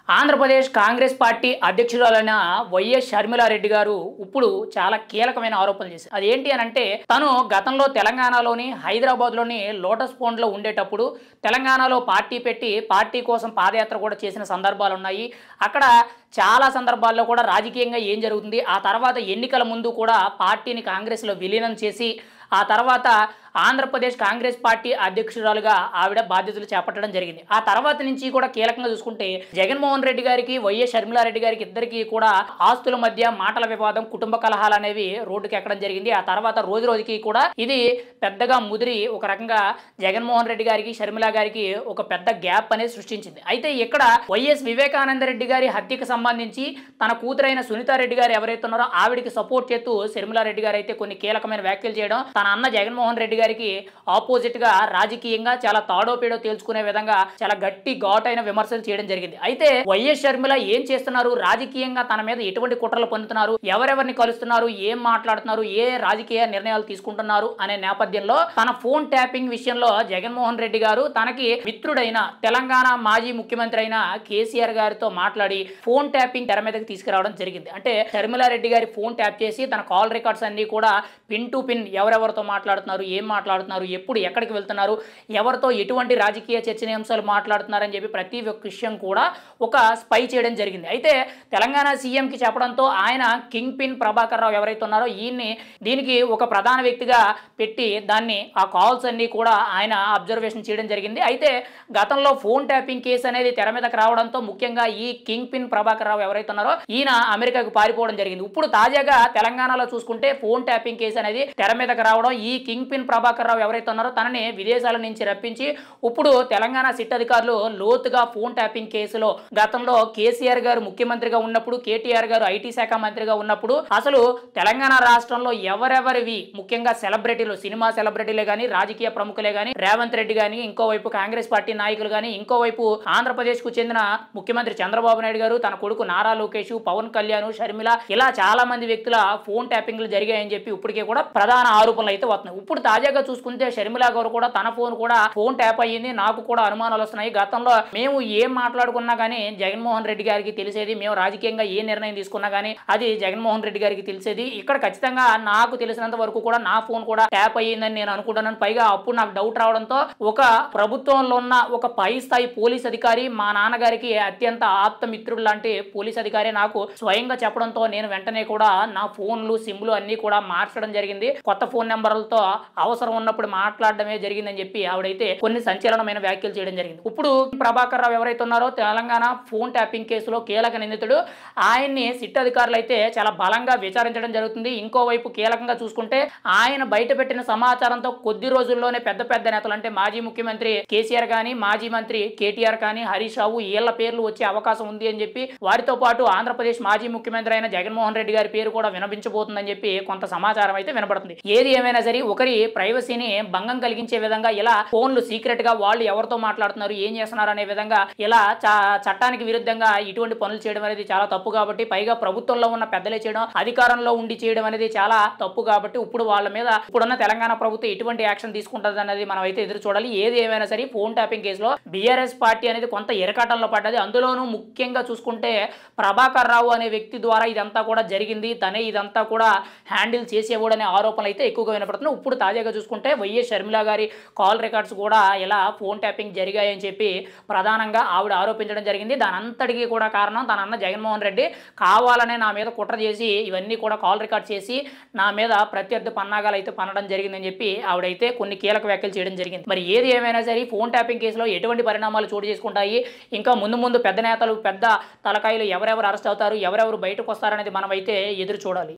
Andhra Pradesh Congress party అధ్యక్షురాలైన YS Sharmila Reddy గారు ఇప్పుడు చాలా కీలకమైన ఆరోపణలు చేశారు. అదేంటి అని అంటే తను గతంలో తెలంగాణలోని హైదరాబాద్లోని లోటస్ పాండ్లో ఉండేటప్పుడు తెలంగాణలో పార్టీ పెట్టి పార్టీ కోసం పాదయాత్ర కూడా చేసిన సందర్భాలు ఉన్నాయి. అక్కడ చాలా సందర్భాల్లో కూడా రాజకీయంగా ఏం జరుగుతుంది, ఆ తర్వాత ఎన్నికల ముందు కూడా పార్టీని కాంగ్రెస్లో విలీనం చేసి ఆ తర్వాత ఆంధ్రప్రదేశ్ కాంగ్రెస్ పార్టీ అధ్యక్షురాలుగా ఆవిడ బాధ్యతలు చేపట్టడం జరిగింది. ఆ తర్వాత నుంచి కూడా కీలకంగా చూసుకుంటే జగన్మోహన్ రెడ్డి గారికి వైఎస్ షర్మిలారెడ్డి గారికి ఇద్దరికి కూడా ఆస్తుల మధ్య మాటల వివాదం, కుటుంబ కలహాలు అనేవి రోడ్డుకి ఎక్కడం జరిగింది. ఆ తర్వాత రోజు రోజుకి కూడా ఇది పెద్దగా ముదిరి ఒక రకంగా జగన్మోహన్ రెడ్డి గారికి షర్మిల గారికి ఒక పెద్ద గ్యాప్ అనేది సృష్టించింది. అయితే ఇక్కడ వైఎస్ వివేకానంద రెడ్డి గారి హత్యకు సంబంధించి తన కూతురైన సునీతారెడ్డి గారు ఎవరైతే ఉన్నారో ఆవిడికి సపోర్ట్ చేస్తూ షర్మిలారెడ్డి గారు అయితే కొన్ని కీలకమైన వ్యాఖ్యలు చేయడం, తన అన్న జగన్మోహన్ రెడ్డి గారికి ఆపోజిట్ గా రాజకీయంగా చాలా తాడోపేడో తేల్చుకునే విధంగా చాలా గట్టి ఘాటైన విమర్శలు చేయడం జరిగింది. అయితే వైఎస్ షర్మిల ఏం చేస్తున్నారు, రాజకీయంగా తన మీద ఎటువంటి కుట్రలు పొందుతున్నారు, ఎవరెవరిని కలుస్తున్నారు, ఏం మాట్లాడుతున్నారు, ఏ రాజకీయ నిర్ణయాలు తీసుకుంటున్నారు అనే నేపథ్యంలో తన ఫోన్ ట్యాపింగ్ విషయంలో జగన్మోహన్ రెడ్డి గారు తనకి మిత్రుడైన తెలంగాణ మాజీ ముఖ్యమంత్రి అయిన కేసీఆర్ గారితో మాట్లాడి ఫోన్ ట్యాపింగ్ తెర మీదకి తీసుకురావడం జరిగింది. అంటే షర్మిలారెడ్డి గారి ఫోన్ ట్యాప్ చేసి తన కాల్ రికార్డ్స్ అన్ని కూడా పిన్ టు పిన్ ఎవరెవరితో మాట్లాడుతున్నారు, ఏం మాట్లాడుతున్నారు, ఎప్పుడు ఎక్కడికి వెళ్తున్నారు, ఎవరితో ఎటువంటి రాజకీయ చర్చనీయాంశాలు మాట్లాడుతున్నారని చెప్పి ప్రతి ఒక్క విషయం కూడా ఒక స్పై చేయడం జరిగింది. అయితే తెలంగాణ సీఎంకి చెప్పడంతో ఆయన కింగ్ పిన్ ప్రభాకర్ రావు ఎవరైతే ఉన్నారో దీనికి ఒక ప్రధాన వ్యక్తిగా పెట్టి దాన్ని ఆ కాల్స్ అన్ని కూడా ఆయన అబ్జర్వేషన్ చేయడం జరిగింది. అయితే గతంలో ఫోన్ ట్యాపింగ్ కేసు అనేది తెర మీదకి రావడంతో ముఖ్యంగా ఈ కింగ్ పిన్ ప్రభాకర్ రావు ఎవరైతే ఉన్నారో ఈయన అమెరికాకు పారిపోవడం జరిగింది. ఇప్పుడు తాజాగా తెలంగాణలో చూసుకుంటే ఫోన్ ట్యాపింగ్ కేసు అనేది తెర మీదకి రావడం, ఈ కింగ్ పిన్ ప్రభాకర్ రావు ఎవరైతే ఉన్నారో తనని విదేశాల నుంచి రప్పించి ఇప్పుడు తెలంగాణ సిట్ అధికారులు లోతుగా ఫోన్ ట్యాపింగ్ కేసులో గతంలో కేసీఆర్ గారు ముఖ్యమంత్రిగా ఉన్నప్పుడు, కేటీఆర్ గారు ఐటీ శాఖ మంత్రిగా ఉన్నప్పుడు అసలు తెలంగాణ రాష్ట్రంలో ఎవరెవరివి ముఖ్యంగా సెలబ్రిటీలు, సినిమా సెలబ్రిటీలే కానీ, రాజకీయ ప్రముఖులే కానీ, రేవంత్ రెడ్డి కానీ, ఇంకోవైపు కాంగ్రెస్ పార్టీ నాయకులు కానీ, ఇంకోవైపు ఆంధ్రప్రదేశ్ కు చెందిన ముఖ్యమంత్రి చంద్రబాబు నాయుడు గారు, తన కొడుకు నారా లోకేష్, పవన్ కళ్యాణ్, షర్మిల ఇలా చాలా మంది వ్యక్తుల ఫోన్ ట్యాపింగ్లు జరిగాయని చెప్పి ఇప్పటికే కూడా ప్రధాన ఆరోపణలు అయితే వస్తున్నాయి. ఇప్పుడు తాజాగా చూసుకుంటే షర్మిల గారు కూడా తన ఫోన్ ట్యాప్ అయ్యింది, నాకు కూడా అనుమానాలు వస్తున్నాయి, గతంలో మేము ఏం మాట్లాడుకున్నా కానీ జగన్మోహన్ రెడ్డి గారికి తెలిసేది, మేము రాజకీయంగా ఏ నిర్ణయం తీసుకున్నా కానీ అది జగన్మోహన్ రెడ్డి గారికి తెలిసేది, ఇక్కడ ఖచ్చితంగా నాకు తెలిసినంత వరకు కూడా నా ఫోన్ కూడా ట్యాప్ అయ్యిందని నేను అనుకుంటున్నాను. పైగా అప్పుడు నాకు డౌట్ రావడంతో ఒక ప్రభుత్వంలో ఉన్న ఒక పై స్థాయి పోలీస్ అధికారి, మా నాన్నగారికి అత్యంత ఆప్త మిత్రుడు లాంటి పోలీస్ అధికారి నాకు స్వయంగా చెప్పడంతో నేను వెంటనే కూడా నా ఫోన్లు, సిమ్లు అన్ని కూడా మార్చడం జరిగింది, కొత్త ఫోన్ నెంబర్లతో అవసరం ఉన్నప్పుడు మాట్లాడడమే జరిగిందని చెప్పి ఆవిడైతే కొన్ని సంచలనమైన వ్యాఖ్యలు చేయడం జరిగింది. ఇప్పుడు ప్రభాకర్ రావు ఎవరైతే ఉన్నారో తెలంగాణ ఫోన్ ట్యాపింగ్ కేసులో కీలక నిందితుడు, ఆయన్ని సిట్ అధికారులు అయితే చాలా బలంగా విచారించడం జరుగుతుంది. ఇంకోవైపు కీలకంగా చూసుకుంటే ఆయన బయట పెట్టిన సమాచారంతో కొద్ది రోజుల్లోనే పెద్ద పెద్ద నేతలు అంటే మాజీ ముఖ్యమంత్రి కేసీఆర్ కానీ, మాజీ మంత్రి కేటీఆర్ కానీ, హరీష్ రావు వీళ్ళ పేర్లు వచ్చే అవకాశం ఉంది అని చెప్పి, వారితో పాటు ఆంధ్రప్రదేశ్ మాజీ ముఖ్యమంత్రి అయిన జగన్మోహన్ రెడ్డి గారి పేరు కూడా వినిపించబోతుందని చెప్పి కొంత సమాచారం అయితే వినపడుతుంది. ఏది ఏమైనా సరే ఒకరి ప్రైవసీని భంగం కలిగించే విధంగా ఇలా ఫోన్లు సీక్రెట్ గా వాళ్ళు ఎవరితో మాట్లాడుతున్నారు, ఏం చేస్తున్నారు అనే విధంగా ఇలా చట్టానికి విరుద్ధంగా ఇటువంటి పనులు చేయడం అనేది చాలా తప్పు. కాబట్టి పైగా ప్రభుత్వంలో ఉన్న పెద్దలే చేయడం, అధికారంలో ఉండి చేయడం అనేది చాలా తప్పు. కాబట్టి ఇప్పుడు వాళ్ళ మీద ఇప్పుడున్న తెలంగాణ ప్రభుత్వం ఎటువంటి యాక్షన్ తీసుకుంటుంది అనేది మనం అయితే ఎదురు చూడాలి. ఏది ఏమైనా సరే ఫోన్ ట్యాపింగ్ కేసులో బీఆర్ఎస్ పార్టీ అనేది కొంత ఇరకాటంలో పడ్డది. అందులోనూ ముఖ్యంగా చూసుకుంటే ప్రభాకర్ రావు అనే వ్యక్తి ద్వారా ఇదంతా కూడా జరిగింది, తనే ఇదంతా కూడా హ్యాండిల్ చేసేవాడు అనే ఆరోపణలు అయితే ఎక్కువగా వినపడుతున్నాయి. ఇప్పుడు తాజాగా చూసుకుంటే వైఎస్ షర్మిల గారి కాల్ రికార్డ్స్ కూడా ఇలా ఫోన్ ట్యాపింగ్ జరిగాయని చెప్పి ప్రధానంగా ఆవిడ ఆరోపించడం జరిగింది. దాని అంతటికీ కూడా కారణం తన అన్న జగన్మోహన్ రెడ్డి కావాలనే నా మీద కుట్ర చేసి ఇవన్నీ కూడా కాల్ రికార్డ్ చేసి నా మీద ప్రత్యర్థి పన్నాగాలు అయితే పనడం జరిగిందని చెప్పి ఆవిడైతే కొన్ని కీలక వ్యాఖ్యలు చేయడం జరిగింది. మరి ఏది ఏమైనా సరే ఫోన్ ట్యాపింగ్ కేసులో ఎటువంటి పరిణామాలు చోటు చేసుకుంటాయి, ఇంకా ముందు పెద్ద నేతలు, పెద్ద తలకాయలు ఎవరెవరు అరెస్ట్ అవుతారు, ఎవరెవరు బయటకు వస్తారనేది మనం అయితే ఎదురు చూడాలి.